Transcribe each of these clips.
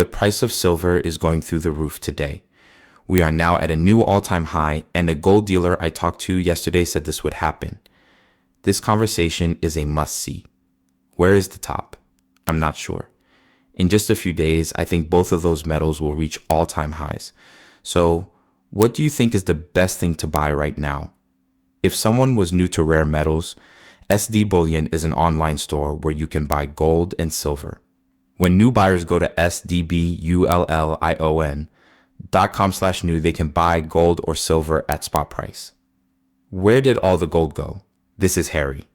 The price of silver is going through the roof today. We are now at a new all-time high, and a gold dealer I talked to yesterday said this would happen. This conversation is a must-see. Where is the top? I'm not sure. In just a few days, I think both of those metals will reach all-time highs. So, what do you think is the best thing to buy right now? If someone was new to rare metals, SD Bullion is an online store where you can buy gold and silver. When new buyers go to sdbullion.com/new, they can buy gold or silver at spot price. Where did all the gold go? This is Harry.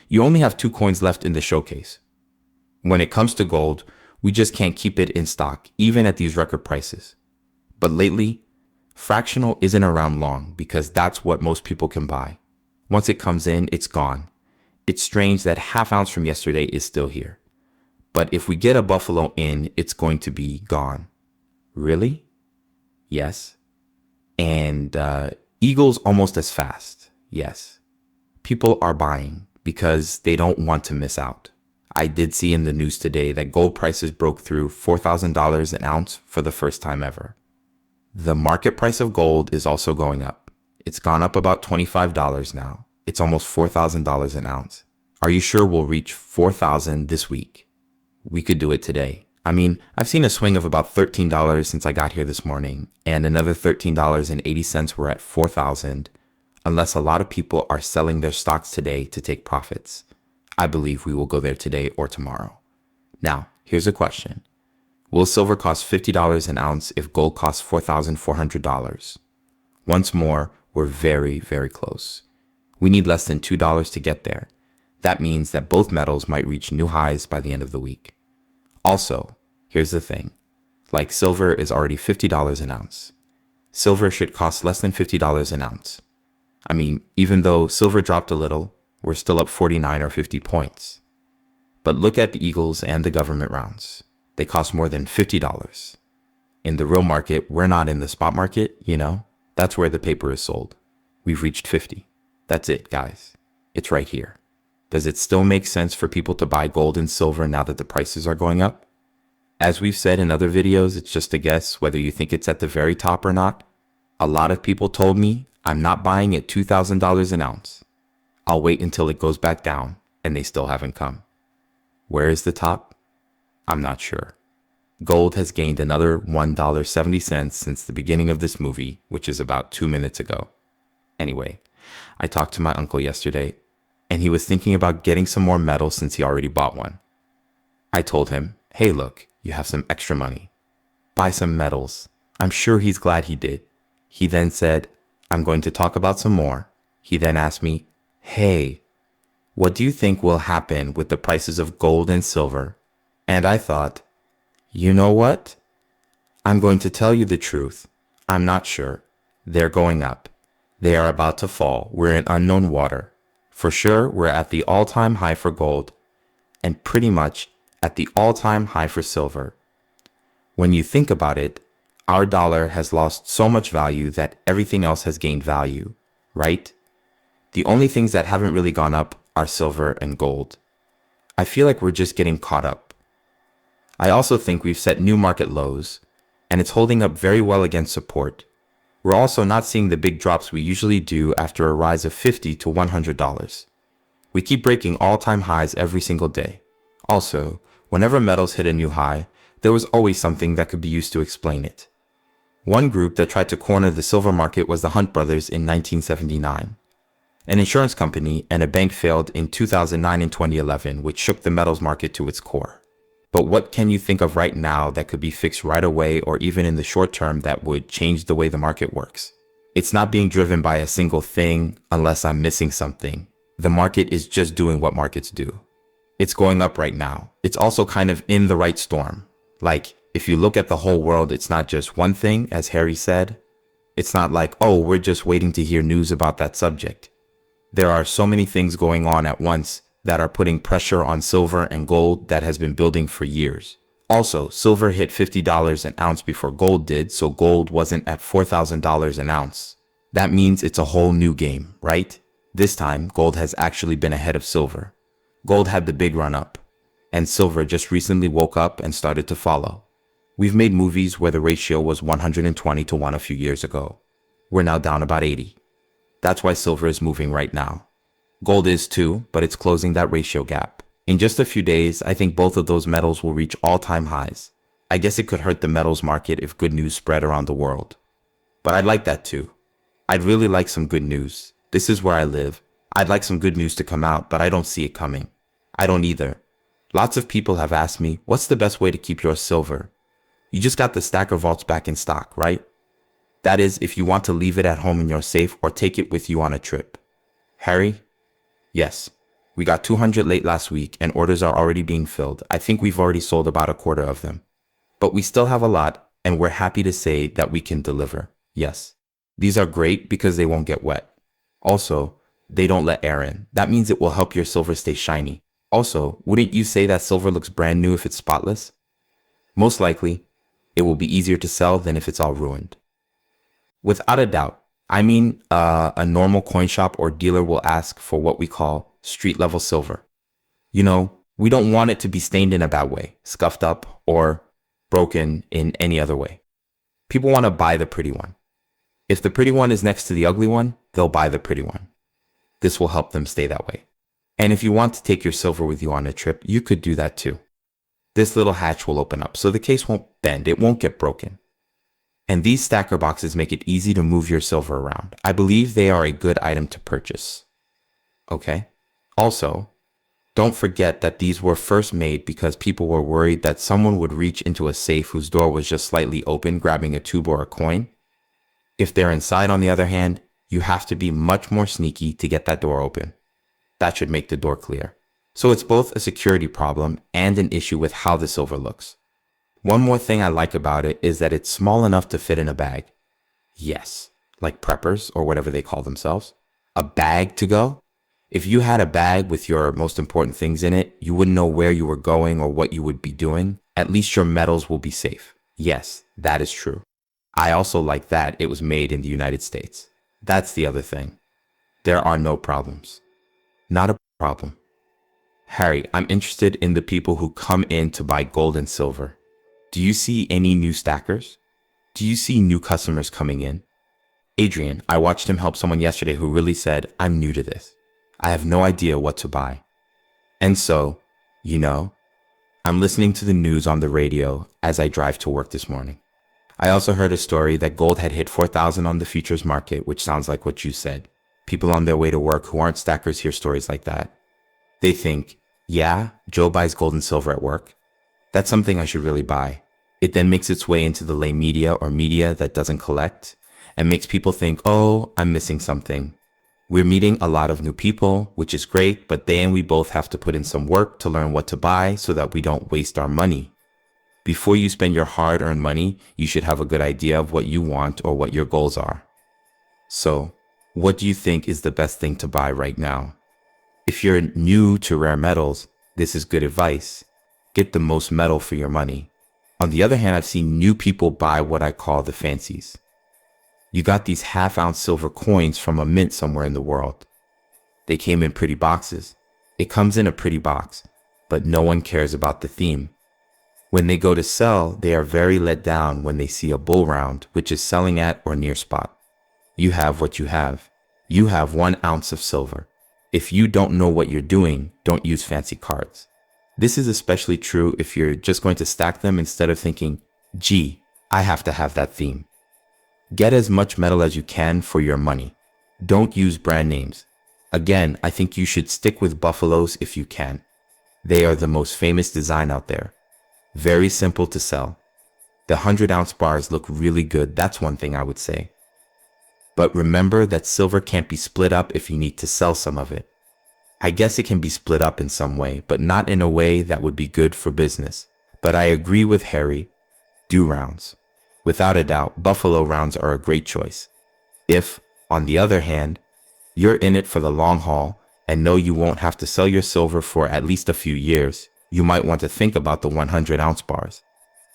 You only have 2 coins left in the showcase. When it comes to gold, we just can't keep it in stock, even at these record prices. But lately, fractional isn't around long because that's what most people can buy. Once it comes in, it's gone. It's strange that half ounce from yesterday is still here. But if we get a buffalo in, it's going to be gone. Really? Yes. And eagles almost as fast. Yes. People are buying because they don't want to miss out. I did see in the news today that gold prices broke through $4,000 an ounce for the first time ever. The market price of gold is also going up. It's gone up about $25 now. It's almost $4,000 an ounce. Are you sure we'll reach $4,000 this week? We could do it today. I mean, I've seen a swing of about $13 since I got here this morning, and another $13.80 we're at $4,000, unless a lot of people are selling their stocks today to take profits. I believe we will go there today or tomorrow. Now, here's a question. Will silver cost $50 an ounce if gold costs $4,400? Once more, we're very, very close. We need less than $2 to get there. That means that both metals might reach new highs by the end of the week. Also, here's the thing. Like silver is already $50 an ounce. Silver should cost less than $50 an ounce. I mean, even though silver dropped a little, we're still up 49 or 50 points. But look at the Eagles and the government rounds. They cost more than $50. In the real market, we're not in the spot market, you know? That's where the paper is sold. We've reached 50. That's it, guys. It's right here. Does it still make sense for people to buy gold and silver now that the prices are going up? As we've said in other videos, it's just a guess whether you think it's at the very top or not. A lot of people told me I'm not buying at $2,000 an ounce. I'll wait until it goes back down, and they still haven't come. Where is the top? I'm not sure. Gold has gained another $1.70 since the beginning of this movie, which is about 2 minutes ago. Anyway, I talked to my uncle yesterday, and he was thinking about getting some more metal since he already bought one. I told him, hey look, you have some extra money. Buy some metals. I'm sure he's glad he did. He then said, I'm going to talk about some more. He then asked me, hey, what do you think will happen with the prices of gold and silver? And I thought, you know what? I'm going to tell you the truth. I'm not sure. They're going up. They are about to fall. We're in unknown water. For sure, we're at the all-time high for gold, and pretty much at the all-time high for silver. When you think about it, our dollar has lost so much value that everything else has gained value, right? The only things that haven't really gone up are silver and gold. I feel like we're just getting caught up. I also think we've set new market lows, and it's holding up very well against support. We're also not seeing the big drops we usually do after a rise of $50 to $100. We keep breaking all-time highs every single day. Also, whenever metals hit a new high, there was always something that could be used to explain it. One group that tried to corner the silver market was the Hunt brothers in 1979. An insurance company and a bank failed in 2009 and 2011, which shook the metals market to its core. But what can you think of right now that could be fixed right away or even in the short term that would change the way the market works? It's not being driven by a single thing unless I'm missing something. The market is just doing what markets do. It's going up right now. It's also kind of in the right storm. Like, if you look at the whole world, it's not just one thing, as Harry said. It's not like, oh, we're just waiting to hear news about that subject. There are so many things going on at once that are putting pressure on silver and gold that has been building for years. Also, silver hit $50 an ounce before gold did, so gold wasn't at $4,000 an ounce. That means it's a whole new game, right? This time, gold has actually been ahead of silver. Gold had the big run up, and silver just recently woke up and started to follow. We've made movies where the ratio was 120 to 1 a few years ago. We're now down about 80. That's why silver is moving right now. Gold is too, but it's closing that ratio gap. In just a few days, I think both of those metals will reach all-time highs. I guess it could hurt the metals market if good news spread around the world. But I'd like that too. I'd really like some good news. This is where I live. I'd like some good news to come out, but I don't see it coming. I don't either. Lots of people have asked me, what's the best way to keep your silver? You just got the stacker vaults back in stock, right? That is, if you want to leave it at home in your safe or take it with you on a trip. Harry? Yes. We got 200 late last week and orders are already being filled. I think we've already sold about a quarter of them. But we still have a lot and we're happy to say that we can deliver. Yes. These are great because they won't get wet. Also, they don't let air in. That means it will help your silver stay shiny. Also, wouldn't you say that silver looks brand new if it's spotless? Most likely, it will be easier to sell than if it's all ruined. Without a doubt. I mean, a normal coin shop or dealer will ask for what we call street level silver. You know, we don't want it to be stained in a bad way, scuffed up, or broken in any other way. People want to buy the pretty one. If the pretty one is next to the ugly one, they'll buy the pretty one. This will help them stay that way. And if you want to take your silver with you on a trip, you could do that too. This little hatch will open up so the case won't bend, it won't get broken. And these stacker boxes make it easy to move your silver around. I believe they are a good item to purchase. Okay? Also, don't forget that these were first made because people were worried that someone would reach into a safe whose door was just slightly open, grabbing a tube or a coin. If they're inside, on the other hand, you have to be much more sneaky to get that door open. That should make the door clear. So it's both a security problem and an issue with how the silver looks. One more thing I like about it is that it's small enough to fit in a bag. Yes, like preppers or whatever they call themselves. A bag to go? If you had a bag with your most important things in it, you wouldn't know where you were going or what you would be doing. At least your metals will be safe. Yes, that is true. I also like that it was made in the United States. That's the other thing. There are no problems. Not a problem. Harry, I'm interested in the people who come in to buy gold and silver. Do you see any new stackers? Do you see new customers coming in? Adrian, I watched him help someone yesterday who really said, I'm new to this. I have no idea what to buy. And so, I'm listening to the news on the radio as I drive to work this morning. I also heard a story that gold had hit 4,000 on the futures market, which sounds like what you said. People on their way to work who aren't stackers hear stories like that. They think, yeah, Joe buys gold and silver at work. That's something I should really buy. It then makes its way into the lay media or media that doesn't collect and makes people think, oh, I'm missing something. We're meeting a lot of new people, which is great, but then we both have to put in some work to learn what to buy so that we don't waste our money. Before you spend your hard-earned money, you should have a good idea of what you want or what your goals are. So, what do you think is the best thing to buy right now? If you're new to rare metals, this is good advice. Get the most metal for your money. On the other hand, I've seen new people buy what I call the fancies. You got these half-ounce silver coins from a mint somewhere in the world. They came in pretty boxes. It comes in a pretty box, but no one cares about the theme. When they go to sell, they are very let down when they see a bull round, which is selling at or near spot. You have what you have. You have 1 ounce of silver. If you don't know what you're doing, don't use fancy cards. This is especially true if you're just going to stack them instead of thinking, gee, I have to have that theme. Get as much metal as you can for your money. Don't use brand names. Again, I think you should stick with buffaloes if you can. They are the most famous design out there. Very simple to sell. The 100-ounce bars look really good, that's one thing I would say. But remember that silver can't be split up if you need to sell some of it. I guess it can be split up in some way, but not in a way that would be good for business. But I agree with Harry. Do rounds. Without a doubt, buffalo rounds are a great choice. If, on the other hand, you're in it for the long haul and know you won't have to sell your silver for at least a few years, you might want to think about the 100-ounce bars.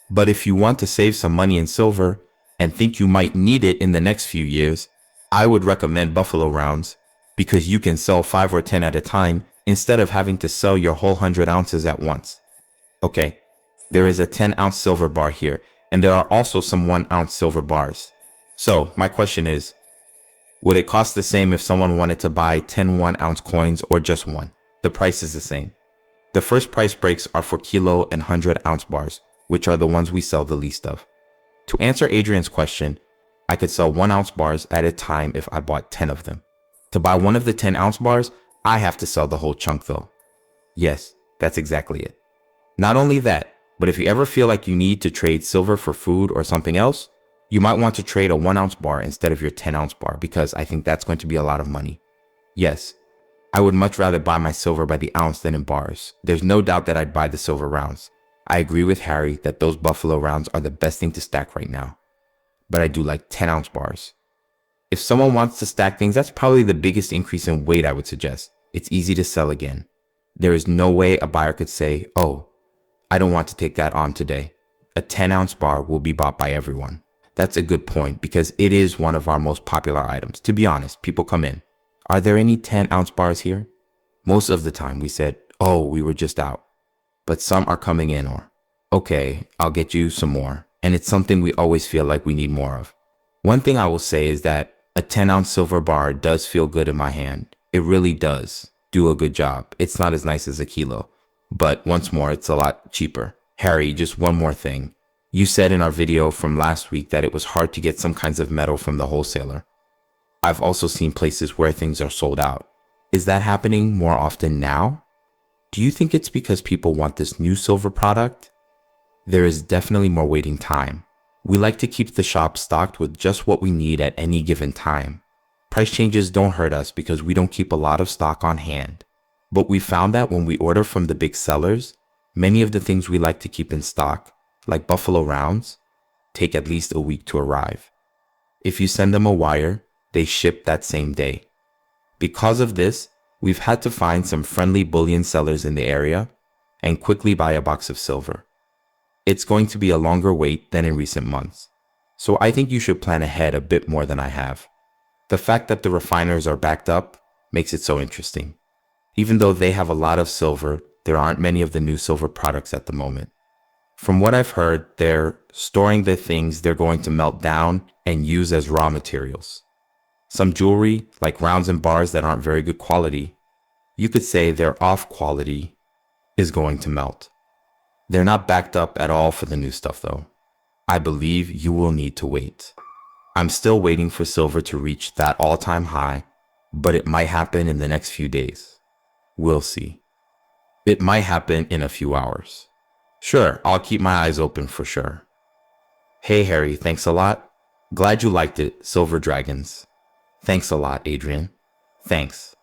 But if you want to save some money in silver and think you might need it in the next few years, I would recommend buffalo rounds because you can sell 5 or 10 at a time instead of having to sell your whole 100 ounces at once. Okay, there is a 10-ounce silver bar here, And there are also some 1-ounce silver bars. So my question is, would it cost the same if someone wanted to buy 10 1-ounce coins or just one? The price is the same. The first price breaks are for kilo and 100-ounce bars, which are the ones we sell the least of. To answer Adrian's question, I could sell 1-ounce bars at a time if I bought 10 of them. To buy one of the 10-ounce bars, I have to sell the whole chunk though. Yes, that's exactly it. Not only that, but if you ever feel like you need to trade silver for food or something else, you might want to trade a 1-ounce bar instead of your 10-ounce bar because I think that's going to be a lot of money. Yes, I would much rather buy my silver by the ounce than in bars. There's no doubt that I'd buy the silver rounds. I agree with Harry that those buffalo rounds are the best thing to stack right now. But I do like 10-ounce bars. If someone wants to stack things, that's probably the biggest increase in weight I would suggest. It's easy to sell again. There is no way a buyer could say, oh, I don't want to take that on today. A 10-ounce bar will be bought by everyone. That's a good point because it is one of our most popular items. To be honest, people come in. Are there any 10-ounce bars here? Most of the time we said, oh, we were just out. But some are coming in or, okay, I'll get you some more. And it's something we always feel like we need more of. One thing I will say is that a 10-ounce silver bar does feel good in my hand. It really does do a good job. It's not as nice as a kilo, but once more, it's a lot cheaper. Harry, just one more thing. You said in our video from last week that it was hard to get some kinds of metal from the wholesaler. I've also seen places where things are sold out. Is that happening more often now? Do you think it's because people want this new silver product? There is definitely more waiting time. We like to keep the shop stocked with just what we need at any given time. Price changes don't hurt us because we don't keep a lot of stock on hand. But we found that when we order from the big sellers, many of the things we like to keep in stock, like buffalo rounds, take at least a week to arrive. If you send them a wire, they ship that same day. Because of this, we've had to find some friendly bullion sellers in the area and quickly buy a box of silver. It's going to be a longer wait than in recent months, so I think you should plan ahead a bit more than I have. The fact that the refiners are backed up makes it so interesting. Even though they have a lot of silver, there aren't many of the new silver products at the moment. From what I've heard, they're storing the things they're going to melt down and use as raw materials. Some jewelry, like rounds and bars that aren't very good quality, you could say they're off quality, is going to melt. They're not backed up at all for the new stuff though. I believe you will need to wait. I'm still waiting for silver to reach that all-time high, but it might happen in the next few days. We'll see. It might happen in a few hours. Sure, I'll keep my eyes open for sure. Hey Harry, thanks a lot. Glad you liked it, Silver Dragons. Thanks a lot, Adrian. Thanks.